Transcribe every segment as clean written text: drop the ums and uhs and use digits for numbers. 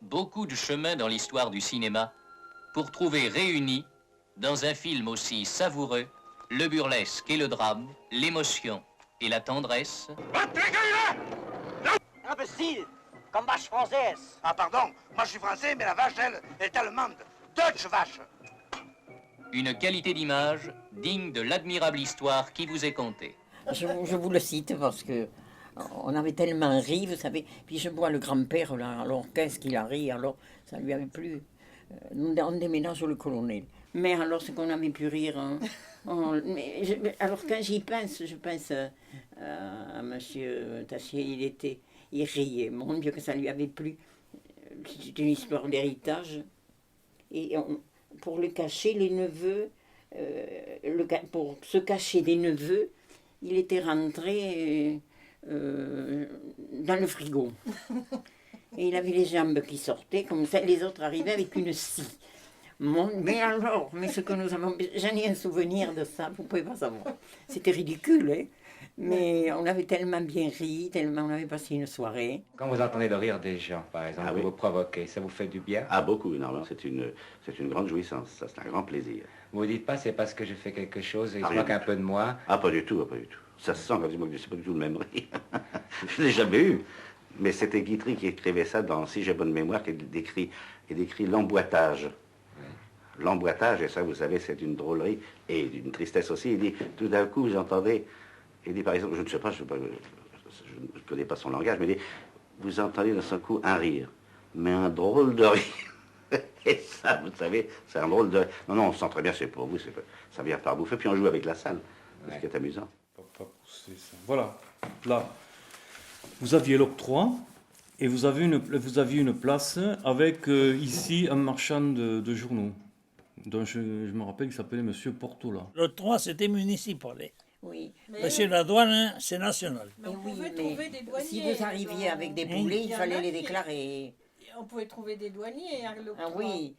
beaucoup de chemin dans l'histoire du cinéma pour trouver réunis, dans un film aussi savoureux, le burlesque et le drame, l'émotion et la tendresse. Imbécile, comme vache française. Ah pardon, moi je suis français, mais la vache, elle est allemande. Deutsche vache. Une qualité d'image digne de l'admirable histoire qui vous est contée. Je vous le cite parce que on avait tellement ri, vous savez. Puis je vois le grand-père, là, alors qu'est-ce qu'il a ri, alors ça lui avait plu. On déménage le colonel. Mais alors, ce qu'on avait pu rire. Hein, alors, quand j'y pense, je pense à monsieur Tachier, il riait. Mon Dieu, que ça lui avait plu. C'est une histoire d'héritage. Et pour le cacher, les neveux, pour se cacher des neveux, il était rentré dans le frigo. Et il avait les jambes qui sortaient, comme ça, les autres arrivaient avec une scie. Mais alors, ce que nous avons... J'en ai un souvenir de ça, vous ne pouvez pas savoir. C'était ridicule, hein. Mais on avait tellement bien ri, tellement on avait passé une soirée. Quand vous entendez le rire des gens, par exemple, oui. vous provoquez, ça vous fait du bien? Ah, beaucoup, énormément. C'est une grande jouissance, ça, c'est un grand plaisir. Vous ne dites pas, c'est parce que j'ai fait quelque chose et il se Rien moque du un peu de moi? Ah, pas du tout, pas du tout. Ça se sent quand il moque, c'est pas du tout le même rire. Je ne l'ai jamais eu. Mais c'était Guitry qui écrivait ça dans, si j'ai bonne mémoire, qui décrit l'emboîtage. Oui. L'emboîtage, et ça, vous savez, c'est une drôlerie et d'une tristesse aussi. Il dit, tout d'un coup, vous entendez, il dit, par exemple, je ne sais pas, je ne connais pas son langage, mais il dit, vous entendez d'un seul coup un rire, mais un drôle de rire. Et ça, vous savez, c'est un drôle de... Non, on sent très bien, c'est pour vous, ça vient par bouffer, puis on joue avec la salle, ouais. Ce qui est amusant. Pas pousser ça. Voilà, là, vous aviez l'octroi, et vous aviez une place avec ici un marchand de journaux, dont je me rappelle qu'il s'appelait Monsieur Portola. L'octroi, c'était municipal. Oui. Monsieur la douane, c'est national. Mais on pouvait trouver des douaniers. Si vous arriviez avec des poulets, il fallait les déclarer. On pouvait trouver des douaniers à l'octroi. Ah oui.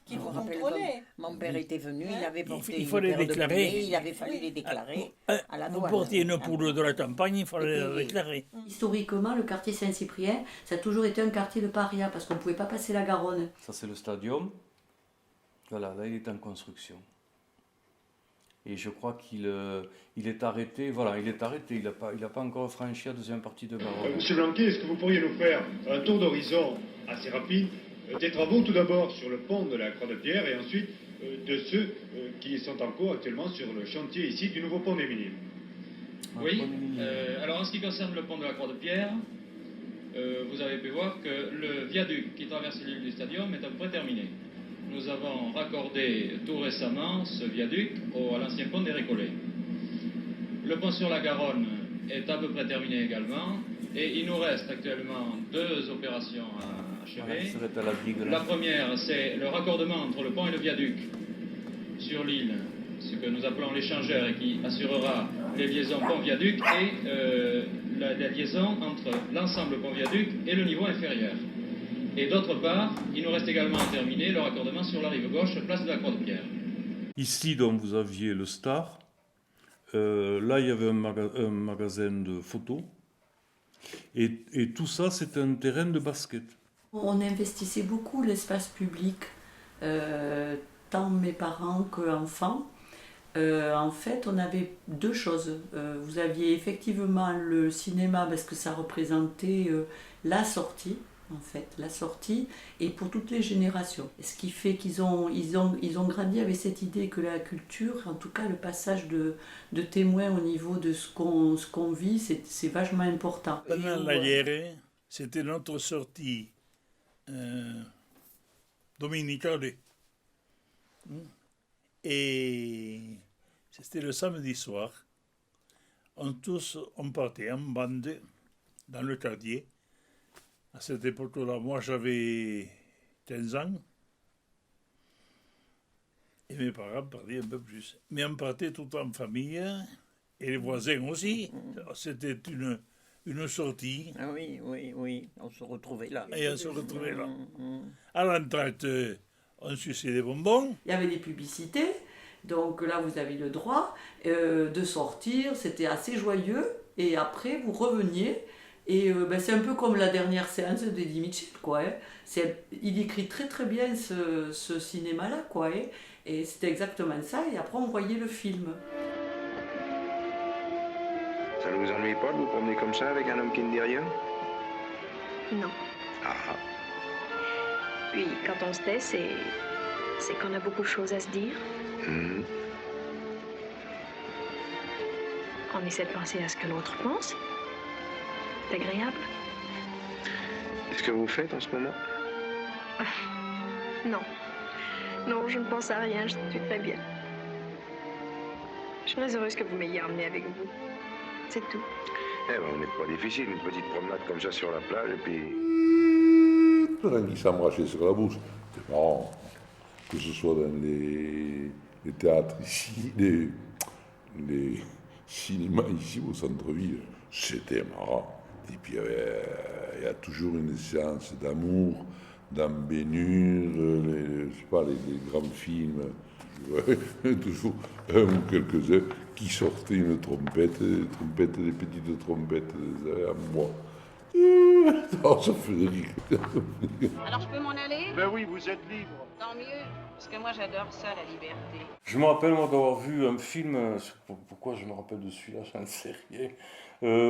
Qui vous contrôlaient. Mon père était venu, il avait porté il fallait les déclarer. Poulets, il avait fallu les déclarer à la douane. Vous portiez une poule de la campagne, il fallait la déclarer. Historiquement, le quartier Saint-Cyprien, ça a toujours été un quartier de paria parce qu'on ne pouvait pas passer la Garonne. Ça, c'est le stadium. Voilà, là, il est en construction. Et je crois qu'il est arrêté. Voilà, il est arrêté. Il n'a pas encore franchi la deuxième partie de Garonne. Monsieur Blanquet, est-ce que vous pourriez nous faire un tour d'horizon assez rapide des travaux tout d'abord sur le pont de la Croix-de-Pierre et ensuite de ceux qui sont en cours actuellement sur le chantier ici du nouveau pont des Minimes? Oui, alors en ce qui concerne le pont de la Croix-de-Pierre, vous avez pu voir que le viaduc qui traverse l'île du Stadium est à peu près terminé. Nous avons raccordé tout récemment ce viaduc à l'ancien pont des Récollets. Le pont sur la Garonne est à peu près terminé également et il nous reste actuellement 2 opérations à achever. La première, c'est le raccordement entre le pont et le viaduc sur l'île, ce que nous appelons l'échangeur et qui assurera les liaisons pont-viaduc et la liaison entre l'ensemble pont-viaduc et le niveau inférieur. Et d'autre part, il nous reste également à terminer le raccordement sur la rive gauche, place de la Croix-de-Pierre. Ici, donc, vous aviez le Star. Là, il y avait un magasin de photos. Et tout ça, c'était un terrain de basket. On investissait beaucoup l'espace public, tant mes parents qu'enfants. En fait, on avait 2 choses. Vous aviez effectivement le cinéma, parce que ça représentait la sortie. En fait, la sortie, et pour toutes les générations. Ce qui fait qu'ils ont grandi avec cette idée que la culture, en tout cas le passage de témoin au niveau de ce qu'on vit, c'est vachement important. Pendant la guerre, c'était notre sortie dominicale. Et c'était le samedi soir. On partait en bande dans le quartier. À cette époque-là, moi j'avais 15 ans et mes parents partaient un peu plus. Mais on partait tout en famille et les voisins aussi. C'était une sortie. Ah oui, on se retrouvait là. Et on se retrouvait là. À l'entrée, on suçait des bonbons. Il y avait des publicités, donc là vous avez le droit de sortir, c'était assez joyeux. Et après vous reveniez. Et c'est un peu comme la dernière séance d'Eddie Mitchell, quoi. Hein. Il écrit très très bien ce cinéma-là, quoi. Hein. Et c'était exactement ça. Et après, on voyait le film. Ça ne vous ennuie pas de vous promener comme ça avec un homme qui ne dit rien? Non. Ah. Puis, quand on se tait, c'est qu'on a beaucoup de choses à se dire. Mmh. On essaie de penser à ce que l'autre pense. C'est agréable. Est-ce que vous faites en ce moment? Non. Non, je ne pense à rien, je suis très bien. Je suis très heureuse que vous m'ayez emmenée avec vous. C'est tout. Eh ben, on n'est pas difficile, une petite promenade comme ça sur la plage, et puis... Qui s'embrassait sur la bouche. C'est marrant. Que ce soit dans les théâtres ici, les cinémas ici au centre-ville, c'était marrant. Et puis il y a toujours une séance d'amour dans Bénure, les grands films. Toujours un ou quelques-uns qui sortaient une trompette, des petites trompettes à moi. Oh, ça fait rire. Alors je peux m'en aller? Ben oui, vous êtes libre. Tant mieux, parce que moi j'adore ça, la liberté. Je me rappelle moi d'avoir vu un film, pourquoi je me rappelle de celui-là, j'en sais rien,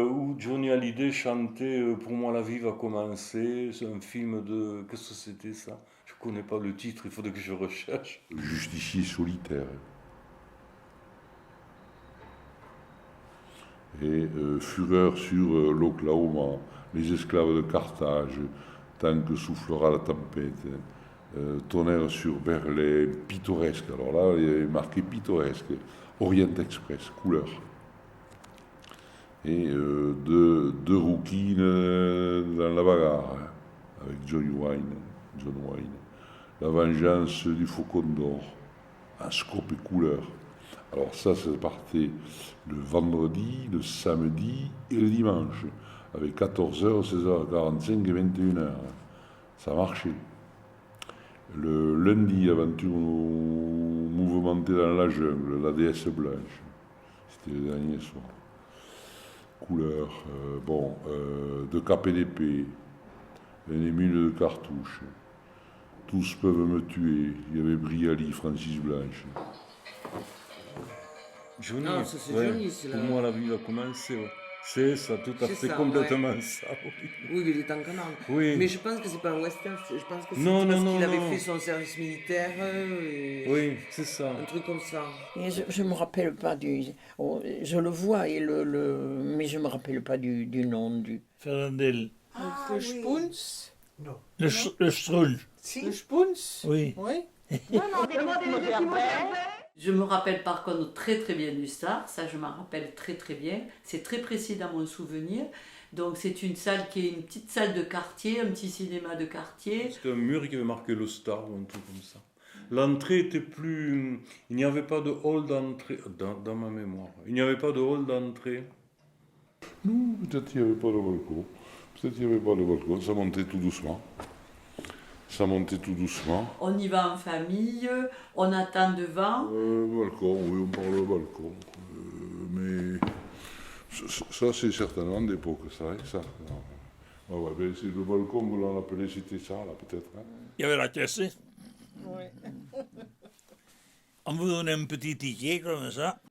où Johnny Hallyday chantait Pour moi la vie va commencer. C'est un film de... Qu'est-ce que c'était ça? Je connais pas le titre, il faudrait que je recherche. Justicier solitaire. Et Fureur sur l'Oklahoma, les esclaves de Carthage, tant que soufflera la tempête, Tonnerre sur Berlin, pittoresque. Alors là, il y avait marqué pittoresque, Orient Express, couleur. Et deux rouquines dans la bagarre, hein, avec John Wayne. La vengeance du Faucon d'Or, en scope et couleur. Alors ça partait le vendredi, le samedi et le dimanche, avec 14h, 16h45 et 21h. Ça marchait. Le lundi, aventure mouvementée dans la jungle, la déesse blanche. C'était le dernier soir. Couleur, de cap et d'épée, un émule de cartouche. Tous peuvent me tuer. Il y avait Brialy, Francis Blanche. Johnny, non, ça c'est ouais, Johnny, c'est pour là. Moi la vie a commencé. Ouais. C'est ça, tout à fait, complètement ouais. ça. Oui, oui, il est en canard. Oui. Mais je pense que c'est pas un western, je pense que c'est non, parce non, qu'il avait non. fait son service militaire. Oui, c'est ça. Un truc comme ça. Et je ne me rappelle pas du... je le vois, mais je ne me rappelle pas du nom du... Fernandel. Le Spunz? Non. Le Strull. Si. Le Spunz? Oui. Oui. Je me rappelle par contre très très bien du Star, ça je m'en rappelle très très bien, c'est très précis dans mon souvenir. Donc c'est une salle qui est une petite salle de quartier, un petit cinéma de quartier. C'était un mur qui avait marqué le Star ou un truc comme ça. L'entrée était plus... Il n'y avait pas de hall d'entrée, dans ma mémoire. Il n'y avait pas de hall d'entrée. Non, peut-être qu'il n'y avait pas de balcon. Ça montait tout doucement. On y va en famille, on attend devant. Balcon, oui, on parle de balcon. Mais ça, c'est certainement d'époque, ça. Hein, ça. Ouais, ben, c'est le balcon, vous l'en appelez, c'était ça, là, peut-être. Hein. Il y avait la caisse. Oui. On vous donnait un petit ticket comme ça.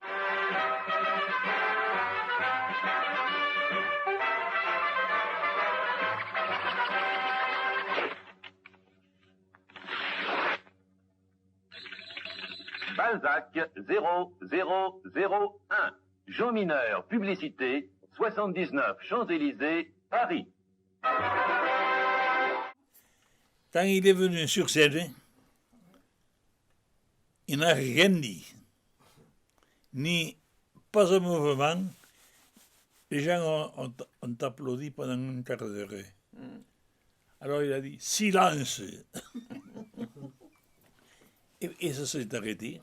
Balzac 0001. Jean Mineur, publicité, 79 Champs-Élysées, Paris. Quand il est venu sur scène, il n'a rien dit. Ni pas un mouvement. Les gens ont applaudi pendant un quart d'heure. Alors il a dit silence. Et ça s'est arrêté.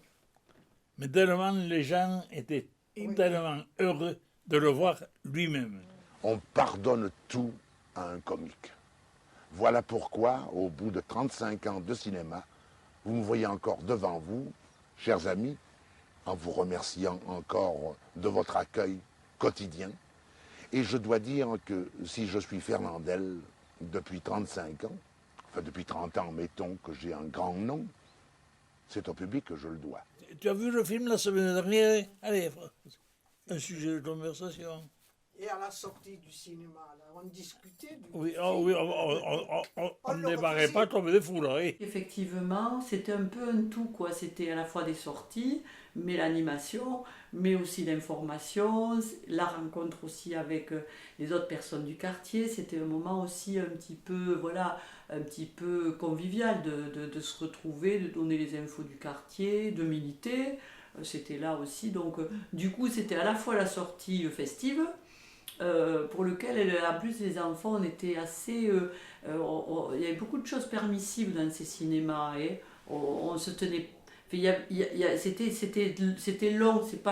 Mais tellement les gens étaient tellement heureux de le voir lui-même. On pardonne tout à un comique. Voilà pourquoi, au bout de 35 ans de cinéma, vous me voyez encore devant vous, chers amis, en vous remerciant encore de votre accueil quotidien Et je dois dire que si je suis Fernandel depuis 35 ans, enfin depuis 30 ans, mettons que j'ai un grand nom, c'est au public que je le dois. Tu as vu le film la semaine dernière? Allez, un sujet de conversation. Et à la sortie du cinéma, là, on discutait du Oui, film. oui, on ne démarrait pas comme des fous, là. Effectivement, c'était un peu un tout, quoi. C'était à la fois des sorties, mais l'animation, mais aussi l'information, la rencontre aussi avec les autres personnes du quartier. C'était un moment aussi un petit peu, voilà, un petit peu convivial de se retrouver, de donner les infos du quartier, de militer. C'était là aussi. Donc, du coup, c'était à la fois la sortie festive, pour lequel, en plus, les enfants, on était assez... il y avait beaucoup de choses permissives dans ces cinémas. Et on se tenait... C'était long, c'était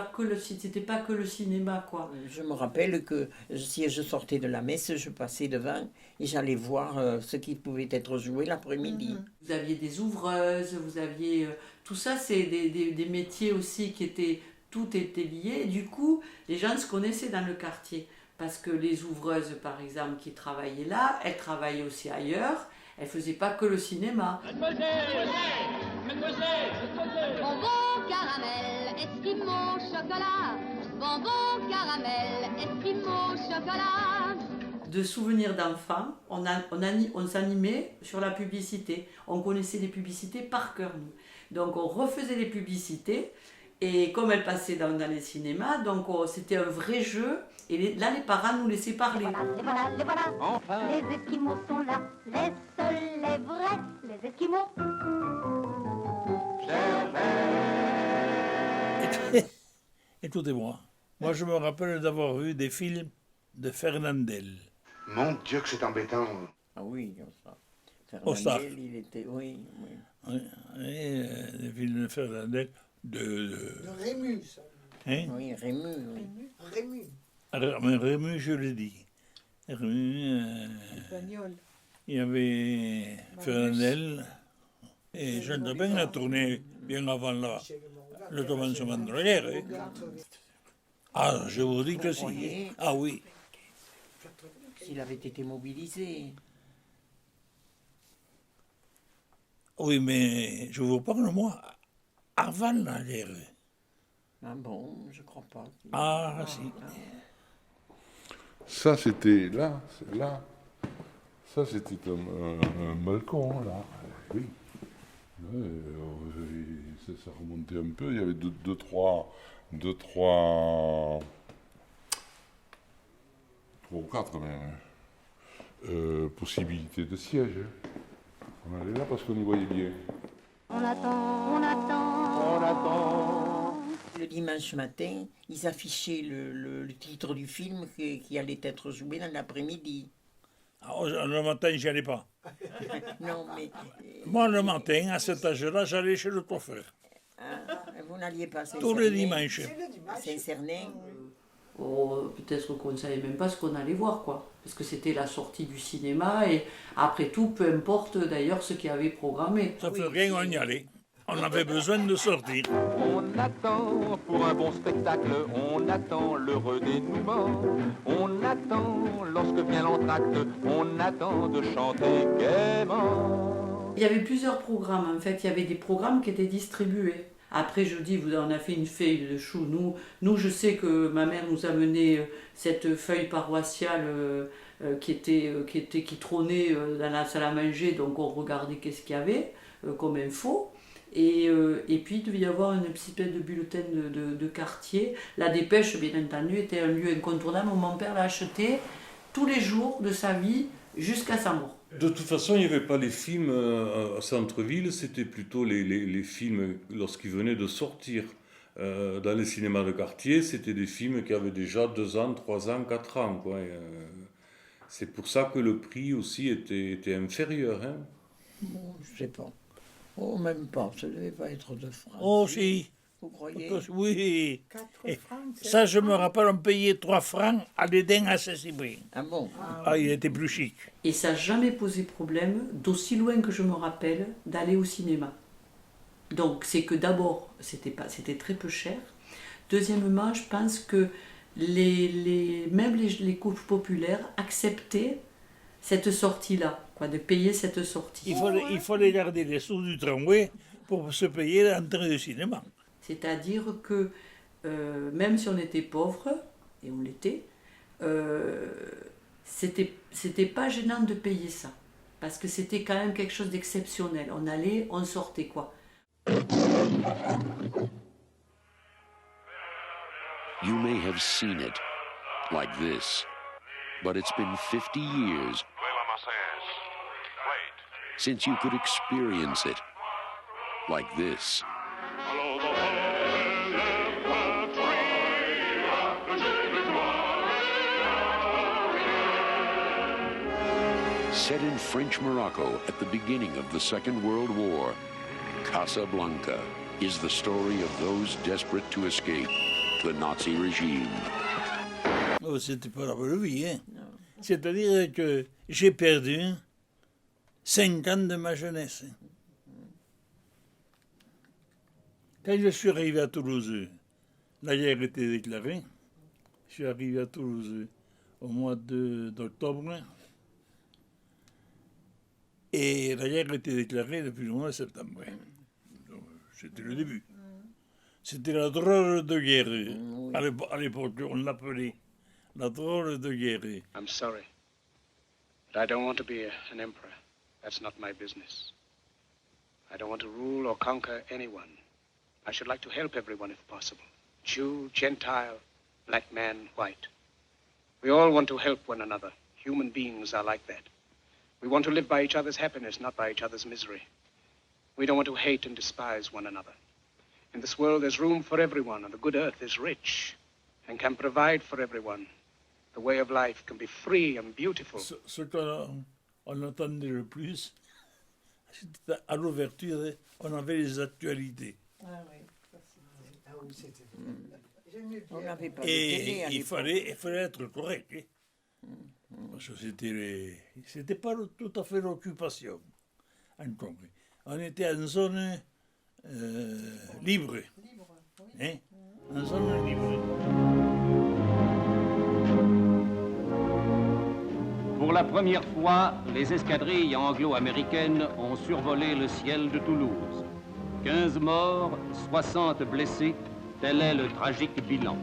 pas que le cinéma, quoi. Je me rappelle que si je sortais de la messe, je passais devant et j'allais voir ce qui pouvait être joué l'après-midi. Vous aviez des ouvreuses, vous aviez... tout ça, c'est des métiers aussi qui étaient... Tout était lié. Et du coup, les gens se connaissaient dans le quartier. Parce que les ouvreuses, par exemple, qui travaillaient là, elles travaillaient aussi ailleurs. Elles ne faisaient pas que le cinéma. Bonbon caramel, esquimau, chocolat. Bonbon caramel, esquimau, chocolat. De souvenirs d'enfants, on s'animait sur la publicité. On connaissait les publicités par cœur, nous. Donc on refaisait les publicités. Et comme elles passaient dans les cinémas, donc c'était un vrai jeu. Et là, les parents nous laissaient parler. Les voilà. Enfin. Les Esquimaux sont là, les seuls, les vrais, les Esquimaux. Écoutez-moi, moi je me rappelle d'avoir vu des films de Fernandel. Mon Dieu que c'est embêtant. Ah oui, ça. Au Star. Il était... Oui, oui. Oui, des films de Fernandel. De Rémus, ça. Hein? Oui, Rémus. Oui. Rémus. Mais Rémus, je l'ai dit. Rémus, il y avait Fernandel et Jean Topin a tourné bien avant le commencement de la guerre. Hein? Ah, je vous dis que si. Ah oui. S'il avait été mobilisé. Oui, mais je vous parle, moi, avant la guerre. Ah bon, je crois pas. Ah, si. Ça, c'était là, c'est là. Ça, c'était un balcon, là. Oui. Ouais, ça remontait un peu. Il y avait deux, trois ou quatre même, possibilités de siège. On allait là parce qu'on y voyait bien. On attend, on attend, on attend. Le dimanche matin, ils affichaient le titre du film qui allait être joué dans l'après-midi. Ah, le matin, j'y allais pas. Non, mais... Moi, le matin, à cet âge-là, j'allais chez le coiffeur. Vous n'alliez pas à tous les dimanches. À Saint-Cernin. Peut-être qu'on ne savait même pas ce qu'on allait voir, quoi. Parce que c'était la sortie du cinéma, et après tout, peu importe d'ailleurs ce qu'il y avait programmé. Ça fait rien, on y allait. On avait besoin de sortir. On attend pour un bon spectacle, on attend l'heureux dénouement. On attend lorsque vient l'entracte, on attend de chanter gaiement. Il y avait plusieurs programmes, en fait. Il y avait des programmes qui étaient distribués. Après, je dis, on a fait une feuille de chou. Nous, je sais que ma mère nous a mené cette feuille paroissiale qui trônait dans la salle à manger. Donc, on regardait qu'est-ce qu'il y avait comme info. Et puis, il devait y avoir une petite espèce de bulletin de quartier. La Dépêche, bien entendu, était un lieu incontournable. Mon père l'a acheté tous les jours de sa vie jusqu'à sa mort. De toute façon, il n'y avait pas les films à centre-ville, c'était plutôt les films lorsqu'ils venaient de sortir. Dans les cinémas de quartier, c'était des films qui avaient déjà 2 ans, 3 ans, 4 ans. Quoi. C'est pour ça que le prix aussi était inférieur. Hein. Bon, je ne sais pas. Oh, même pas, ça ne devait pas être 2 francs. Oh, si. Vous croyez? Oui. 4 francs, ça, je me rappelle, on payait 3 francs à l'Éden à Saint-Cyprien. Ah bon? Ah, il était plus chic. Et ça n'a jamais posé problème, d'aussi loin que je me rappelle, d'aller au cinéma. Donc c'est que d'abord, c'était très peu cher. Deuxièmement, je pense que même les couches populaires acceptaient cette sortie-là, quoi, de payer cette sortie. Il fallait garder les sous du tramway pour se payer l'entrée du cinéma. C'est-à-dire que même si on était pauvre, et on l'était, c'était pas gênant de payer ça. Parce que c'était quand même quelque chose d'exceptionnel. On allait, on sortait, quoi. You may have seen it like this, but it's been 50 years since you could experience it like this. Set in French Morocco at the beginning of the Second World War, Casablanca is the story of those desperate to escape the Nazi regime. Oh, c'était pas la bonne vie, hein. C'est-à-dire que j'ai perdu 5 ans de ma jeunesse. Quand je suis arrivé à Toulouse, la guerre était déclarée. Je suis arrivé à Toulouse au mois d'octobre. Et la guerre était déclarée depuis le mois de septembre. Donc, c'était le début. C'était la drôle de guerre. À l'époque, on l'appelait la drôle de guerre. I'm sorry, but I don't want to be an emperor. That's not my business. I don't want to rule or conquer anyone. I should like to help everyone if possible. Jew, Gentile, black man, white. We all want to help one another. Human beings are like that. We want to live by each other's happiness, not by each other's misery. We don't want to hate and despise one another. In this world, there's room for everyone, and the good earth is rich and can provide for everyone. The way of life can be free and beautiful. Ce qu'on entendait le plus, c'était à l'ouverture, on avait les actualités. Ah oui, c'était... On n'avait pas de Et télé à il l'époque. fallait être correct. Hein. Parce que c'était pas tout à fait l'occupation. Encore. On était en zone libre. Hein? En zone libre. Pour la première fois, les escadrilles anglo-américaines ont survolé le ciel de Toulouse. 15 morts, 60 blessés, tel est le tragique bilan.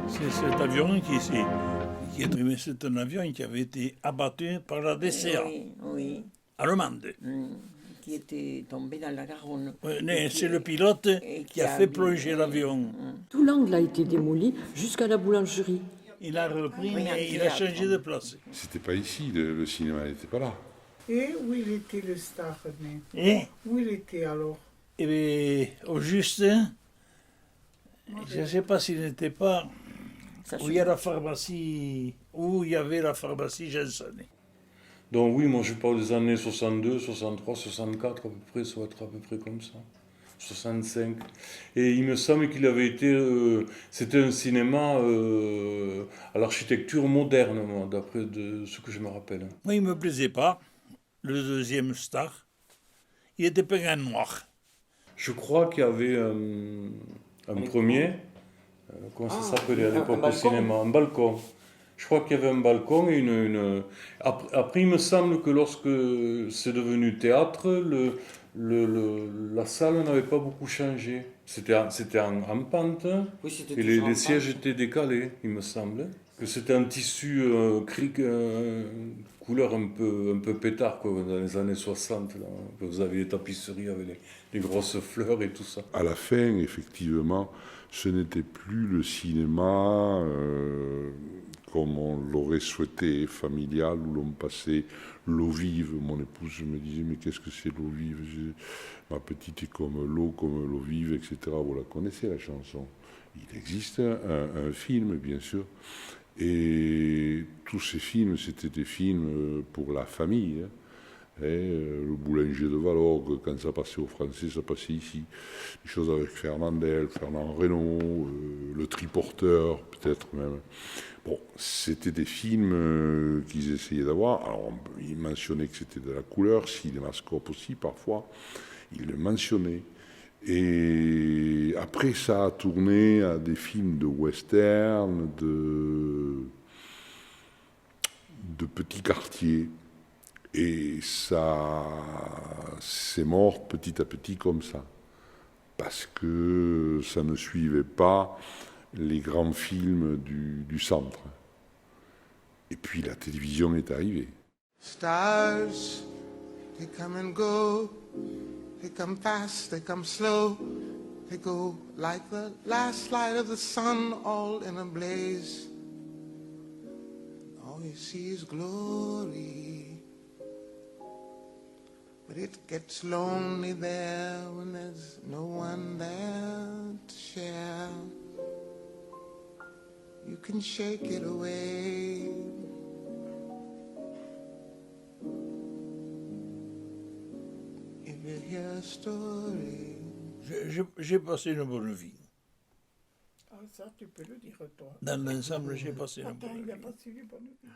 C'est cet avion qui est tombé, c'est un avion qui avait été abattu par la DCA Oui. allemande. Qui était tombé dans la Garonne. C'est le pilote qui a fait plonger l'avion. Tout l'angle a été démoli jusqu'à la boulangerie. Il a repris, mais il a changé de place. C'était pas ici, le cinéma n'était pas là. Et où il était le star, où il était alors? Eh bien, au juste, je ne sais pas s'il n'était pas où il y a la pharmacie, où il y avait la pharmacie Jensen. Donc oui, moi je parle des années 62, 63, 64 à peu près, ça va être à peu près comme ça. 65. Et il me semble qu'il avait été... c'était un cinéma à l'architecture moderne, moi, d'après ce que je me rappelle. Moi, il ne me plaisait pas. Le deuxième star, il était peint en noir. Je crois qu'il y avait un premier, comment ça s'appelait à l'époque au cinéma, un balcon. Je crois qu'il y avait un balcon et une... Après, il me semble que lorsque c'est devenu théâtre, la salle n'avait pas beaucoup changé. C'était en pente, oui, et les sièges étaient décalés, il me semble. Que c'était un tissu couleur un peu pétard, quoi, dans les années 60. Là. Vous aviez les tapisseries avec les grosses fleurs et tout ça. À la fin, effectivement, ce n'était plus le cinéma comme on l'aurait souhaité, familial, où l'on passait l'eau vive. Mon épouse, je me disais, mais qu'est-ce que c'est l'eau vive? Ma petite est comme l'eau vive, etc. Vous la connaissez, la chanson. Il existe un film, bien sûr. Et tous ces films, c'était des films pour la famille. Hein. Le boulanger de Valorgue, quand ça passait au français, ça passait ici. Des choses avec Fernandel, Fernand Reynaud, le triporteur, peut-être même. Bon, c'était des films qu'ils essayaient d'avoir. Alors, ils mentionnaient que c'était de la couleur, cinémascope aussi, parfois. Ils le mentionnaient. Et après, ça a tourné à des films de western, de petits quartiers. Et ça, c'est mort petit à petit comme ça. Parce que ça ne suivait pas les grands films du centre. Et puis la télévision est arrivée. Stars, they come and go. They come fast, they come slow. They go like the last light of the sun, all in a blaze. All you see is glory. But it gets lonely there when there's no one there to share. You can shake it away. If you hear a story. J'ai passé une bonne vie. Ah, ça, tu peux le dire, toi. Dans l'ensemble, j'ai passé une Attends, bonne il a vie. passé une bonne vie.